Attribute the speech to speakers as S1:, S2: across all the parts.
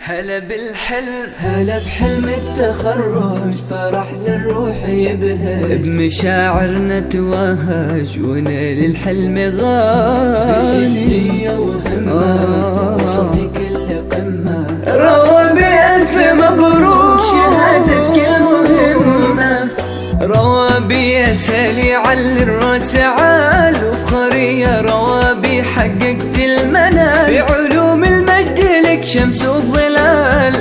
S1: هلا بالحلم،
S2: هلا بحلم التخرج، فرح للروح يبهج،
S1: بمشاعرنا توهج ونيل الحلم غالي،
S2: بجدية وهمة وصدي كل قمة.
S1: روى بألف مبروك شهادة كل مهمة، روى بيسالي على الراس عال وفخرية، روى بحققت المنال بعلوم المجد لك شمس الظلال.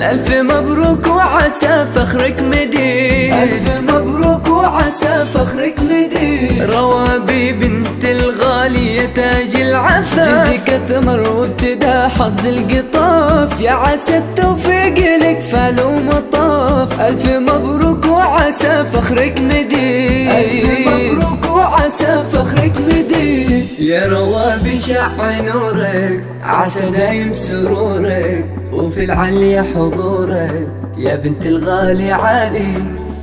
S1: ألف مبروك وعسى فخرك مديد،
S2: ألف مبروك وعسى فخرك مديد.
S1: روى ببنت الغالية تاج العفاف،
S2: جدك ثمر وابتدى حظ القطاف، يا عسى التوفيق لك فعل ومطاف.
S1: ألف مبروك وعسى فخرك مديد،
S2: ألف مبروك وعسى فخرك مديد.
S1: يا روى بشع نورك عسى دايم سرورك، وفي العليا حضورك يا بنت الغالي عالي.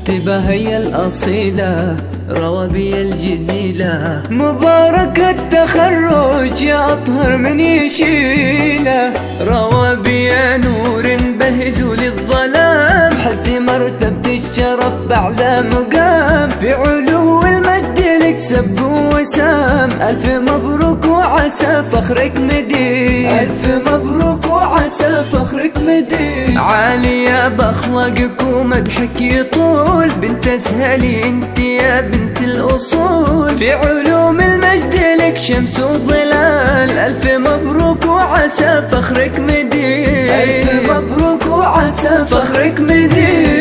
S2: تبهي الأصيلة روى بي الجزيلة،
S1: مبارك التخرج يا أطهر من يشيله، روى بي نور بهز للظلام،
S2: حتى مرتبة الشرف بأعلى مقام،
S1: بعلو المجد لك سب وسام. ألف مبروك وعسى فخرك مديد،
S2: ألف مبروك وعسى فخرك مديد.
S1: عالية بأخلاقك ومدحك يطول، بنت أسهلي انت يا بنت الأصول، في علوم المجد لك شمس وظلال. ألف مبروك وعسى فخرك مديد،
S2: ألف مبروك وعسى
S1: فخرك مديد.